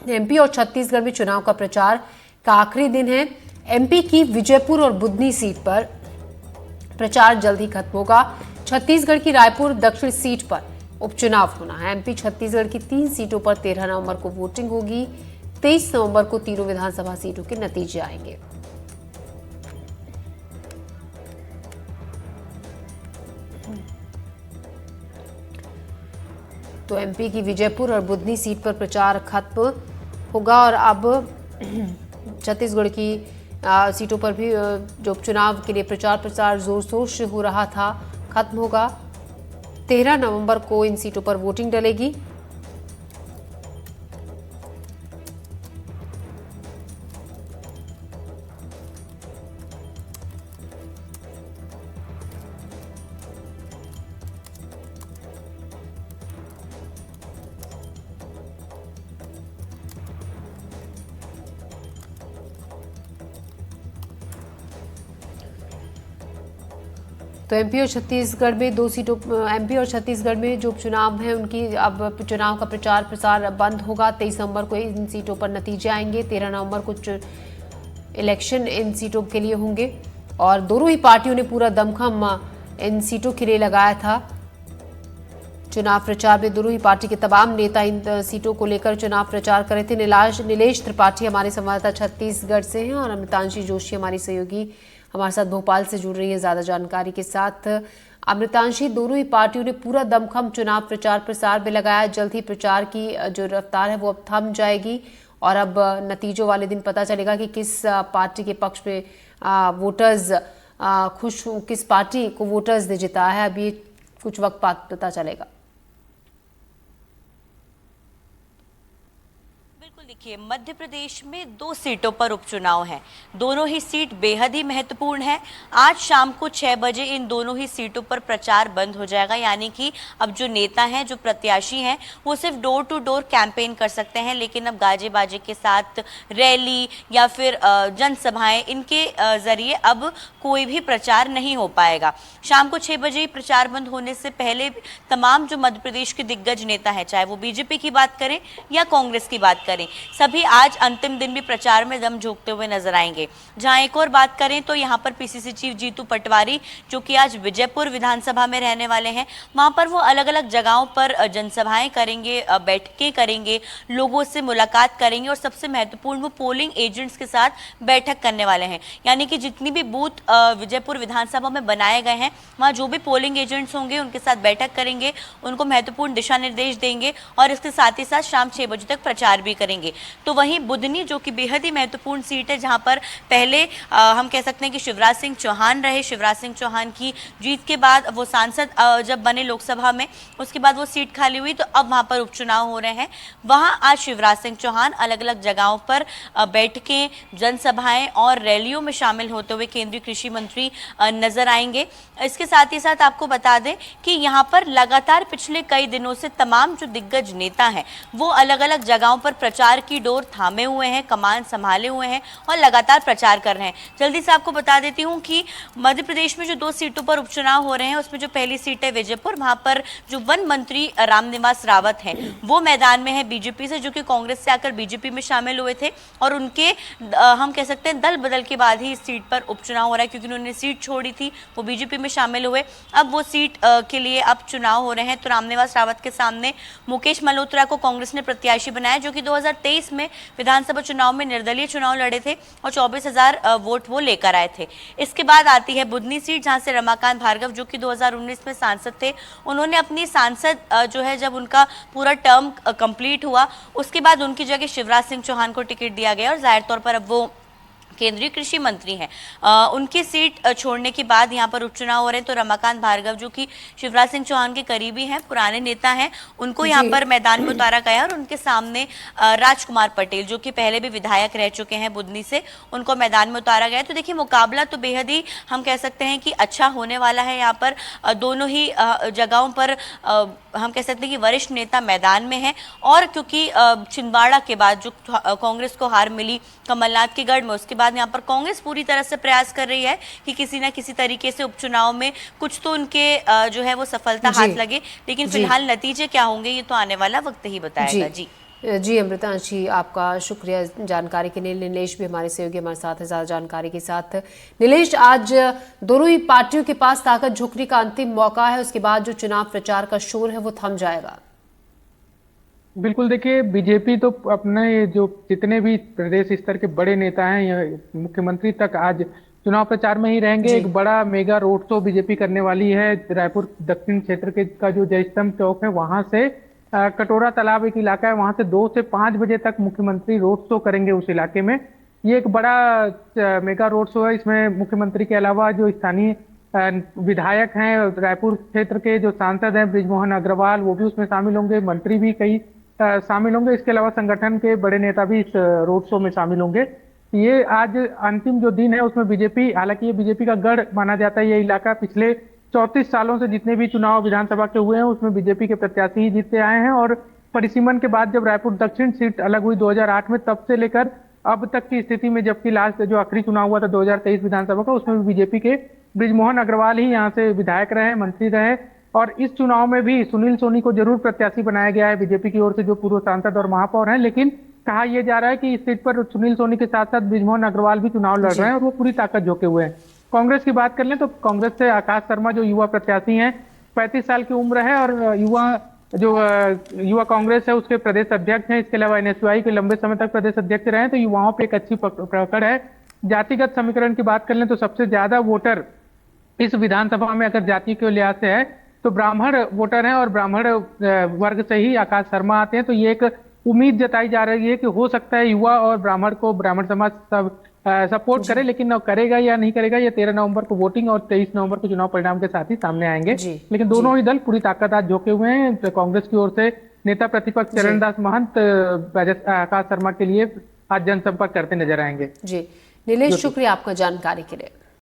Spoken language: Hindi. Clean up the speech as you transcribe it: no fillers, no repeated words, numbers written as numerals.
एमपी और छत्तीसगढ़ में चुनाव का प्रचार का आखिरी दिन है। एमपी की विजयपुर और बुधनी सीट पर प्रचार जल्द ही खत्म होगा। छत्तीसगढ़ की रायपुर दक्षिण सीट पर उपचुनाव होना है। एमपी छत्तीसगढ़ की 3 सीटों पर 13 नवंबर को वोटिंग होगी। 23 नवंबर को तीनों विधानसभा सीटों के नतीजे आएंगे। तो एमपी की विजयपुर और बुधनी सीट पर प्रचार खत्म होगा और अब छत्तीसगढ़ की सीटों पर भी जो चुनाव के लिए प्रचार जोर शोर से हो रहा था खत्म होगा। 13 नवंबर को इन सीटों पर वोटिंग डलेगी। तो एमपी और छत्तीसगढ़ में 2 सीटों एमपी और छत्तीसगढ़ में जो उपचुनाव हैं उनकी अब चुनाव का प्रचार बंद होगा। 23 नवंबर को इन सीटों पर नतीजे आएंगे। 13 नवंबर को इलेक्शन इन सीटों के लिए होंगे और दोनों ही पार्टियों ने पूरा दमखम इन सीटों के लिए लगाया था। चुनाव प्रचार में दोनों ही पार्टी के तमाम नेता इन सीटों को लेकर चुनाव प्रचार कर रहे थे। नीलेश त्रिपाठी हमारे संवाददाता छत्तीसगढ़ से हैं और अमृतांशी जोशी हमारी सहयोगी हमारे साथ भोपाल से जुड़ रही है ज्यादा जानकारी के साथ। अमृतांशी, दोनों ही पार्टियों ने पूरा दमखम चुनाव प्रचार में लगाया। जल्द ही प्रचार की जो रफ्तार है वो अब थम जाएगी और अब नतीजों वाले दिन पता चलेगा कि किस पार्टी के पक्ष में वोटर्स खुश, किस पार्टी को वोटर्स ने जिताया है। अभी कुछ वक्त बाद पता चलेगा। देखिए, मध्य प्रदेश में 2 सीटों पर उपचुनाव हैं। दोनों ही सीट बेहद ही महत्वपूर्ण है। आज शाम को 6 बजे इन दोनों ही सीटों पर प्रचार बंद हो जाएगा, यानी कि अब जो नेता हैं, जो प्रत्याशी हैं, वो सिर्फ डोर टू डोर कैंपेन कर सकते हैं। लेकिन अब गाजे बाजे के साथ रैली या फिर जनसभाएं, इनके जरिए अब कोई भी प्रचार नहीं हो पाएगा। शाम को 6 बजे प्रचार बंद होने से पहले तमाम जो मध्य प्रदेश के दिग्गज नेता हैं, चाहे वो बीजेपी की बात करें या कांग्रेस की बात करें, सभी आज अंतिम दिन भी प्रचार में दम झोंकते हुए नजर आएंगे। जहां एक और बात करें तो यहां पर पीसीसी चीफ जीतू पटवारी, जो कि आज विजयपुर विधानसभा में रहने वाले हैं, वहां पर वो अलग अलग जगहों पर जनसभाएं करेंगे, बैठकें करेंगे, लोगों से मुलाकात करेंगे और सबसे महत्वपूर्ण वो पोलिंग एजेंट्स के साथ बैठक करने वाले हैं। यानी कि जितनी भी बूथ विजयपुर विधानसभा में बनाए गए हैं, वहां जो भी पोलिंग एजेंट्स होंगे उनके साथ बैठक करेंगे, उनको महत्वपूर्ण दिशा निर्देश देंगे और इसके साथ ही साथ शाम 6 बजे तक प्रचार भी करेंगे। तो वहीं बुधनी, जो कि बेहद ही महत्वपूर्ण सीट है, जहां पर पहले हम कह सकते हैं कि शिवराज सिंह चौहान रहे। शिवराज सिंह चौहान की जीत के बाद वो सांसद जब बने लोकसभा में, उसके बाद वो सीट खाली हुई, तो अब वहां पर उपचुनाव हो रहे हैं। वहां आज शिवराज सिंह चौहान अलग अलग जगहों पर बैठकें, जनसभाएं और रैलियों में शामिल होते हुए केंद्रीय कृषि मंत्री नजर आएंगे। इसके साथ ही साथ आपको बता दें कि यहाँ पर लगातार पिछले कई दिनों से तमाम जो दिग्गज नेता हैं, वो अलग अलग जगहों पर प्रचार की डोर थामे हुए हैं, कमान संभाले हुए हैं और लगातार प्रचार कर रहे हैं। जल्दी से आपको बता देती हूं कि मध्य प्रदेश में जो 2 सीटों पर उपचुनाव हो रहे हैं, उसमें जो पहली सीट है विजयपुर, वहां पर जो वन मंत्री रामनिवास रावत हैं, वो मैदान में है बीजेपी से, जो कि कांग्रेस से आकर बीजेपी में शामिल हुए थे और उनके हम कह सकते हैं दल बदल के बाद ही इस सीट पर उपचुनाव हो रहा है, क्योंकि उन्होंने सीट छोड़ी थी, वो बीजेपी में शामिल हुए। अब वो सीट के लिए अब चुनाव हो रहे हैं। तो रामनिवास रावत के सामने मुकेश मल्होत्रा को कांग्रेस ने प्रत्याशी बनाया, जो कि 2023 में विधानसभा चुनाव में निर्दलीय चुनाव लड़े थे और 24,000 वोट वो लेकर आए थे। इसके बाद आती है बुधनी सीट, जहां से रमाकांत भार्गव, जो कि 2019 में सांसद थे, उन्होंने अपनी सांसद जो है, जब उनका पूरा टर्म कंप्लीट हुआ, उसके बाद उनकी जगह शिवराज सिंह चौहान को टिकट दिया गया और जाहिर तौर पर अब वो केंद्रीय कृषि मंत्री हैं। उनकी सीट छोड़ने के बाद यहाँ पर उपचुनाव हो रहे हैं। तो रमाकांत भार्गव, जो कि शिवराज सिंह चौहान के करीबी हैं, पुराने नेता हैं, उनको यहाँ पर मैदान में उतारा गया और उनके सामने राजकुमार पटेल, जो कि पहले भी विधायक रह चुके हैं बुधनी से, उनको मैदान में उतारा गया। तो देखिए, मुकाबला तो बेहद ही हम कह सकते हैं कि अच्छा होने वाला है। यहाँ पर दोनों ही जगहों पर हम कह सकते हैं कि वरिष्ठ नेता मैदान में हैं और क्योंकि छिंदवाड़ा के बाद जो कांग्रेस को हार मिली कमलनाथ के गढ़ में, उसके बाद यहाँ पर कांग्रेस पूरी तरह से प्रयास कर रही है कि किसी न किसी तरीके से उपचुनाव में कुछ तो उनके जो है वो सफलता हाथ लगे। लेकिन फिलहाल नतीजे क्या होंगे ये तो आने वाला वक्त ही बताएगा। जी जी अमृतांश जी, आपका शुक्रिया जानकारी के लिए। नीलेश भी हमारे सहयोगी हमारे साथ है ज़्यादा जानकारी के साथ। नीलेश, आज दोनों ही पार्टियों के पास ताकत झोंकने का अंतिम मौका है, उसके बाद जो चुनाव प्रचार का शोर है वो थम जाएगा। बिल्कुल, देखिए बीजेपी तो अपने जो जितने भी प्रदेश स्तर के बड़े नेता हैं या मुख्यमंत्री तक आज चुनाव प्रचार में ही रहेंगे। जी। एक बड़ा मेगा रोड शो बीजेपी करने वाली है। रायपुर दक्षिण क्षेत्र के का जो जयस्तंभ चौक है वहां से कटोरा तालाब एक इलाका है, वहां से 2 से 5 बजे तक मुख्यमंत्री रोड शो करेंगे उस इलाके में। ये एक बड़ा मेगा रोड शो है। इसमें मुख्यमंत्री के अलावा जो स्थानीय विधायक हैं, रायपुर क्षेत्र के जो सांसद हैं बृजमोहन अग्रवाल, वो भी उसमें शामिल होंगे। मंत्री भी कई शामिल होंगे। इसके अलावा संगठन के बड़े नेता भी इस रोड शो में शामिल होंगे। ये आज अंतिम जो दिन है उसमें बीजेपी, हालांकि ये बीजेपी का गढ़ माना जाता है। ये इलाका पिछले 34 सालों से जितने भी चुनाव विधानसभा के हुए हैं उसमें बीजेपी के प्रत्याशी ही जीतते आए हैं। और परिसीमन के बाद जब रायपुर दक्षिण सीट अलग हुई 2008 में, तब से लेकर अब तक की स्थिति में, जबकि लास्ट जो आखिरी चुनाव हुआ था 2023 विधानसभा का, उसमें भी बीजेपी के बृजमोहन अग्रवाल ही यहाँ से विधायक रहे, मंत्री रहे। और इस चुनाव में भी सुनील सोनी को जरूर प्रत्याशी बनाया गया है बीजेपी की ओर से, जो पूर्व सांसद और महापौर हैं। लेकिन कहा यह जा रहा है कि इस सीट पर सुनील सोनी के साथ साथ बृजमोहन अग्रवाल भी चुनाव लड़ रहे हैं और वो पूरी ताकत झोंके हुए हैं। कांग्रेस की बात कर लें तो कांग्रेस से आकाश शर्मा जो युवा प्रत्याशी हैं, 35 साल की उम्र है और युवा कांग्रेस है उसके प्रदेश अध्यक्ष हैं। इसके अलावा एनएसयूआई के लंबे समय तक प्रदेश अध्यक्ष रहे हैं, तो युवाओं पे एक अच्छी पकड़ है। जातिगत समीकरण की बात कर लें तो सबसे ज्यादा वोटर इस विधानसभा में अगर जाति के लिहाज से है तो ब्राह्मण वोटर हैं और ब्राह्मण वर्ग से ही आकाश शर्मा आते हैं। तो ये एक उम्मीद जताई जा रही है कि हो सकता है युवा और ब्राह्मण को ब्राह्मण समाज सब सपोर्ट करे, लेकिन करेगा या नहीं करेगा ये 13 नवंबर को वोटिंग और 23 नवंबर को चुनाव परिणाम के साथ ही सामने आएंगे। लेकिन दोनों ही दल पूरी ताकत आज झोंके हुए हैं। तो कांग्रेस की ओर से नेता प्रतिपक्ष चरणदास महंत आकाश शर्मा के लिए आज जनसंपर्क करते नजर आएंगे। जी नीलेश, शुक्रिया आपका जानकारी के लिए।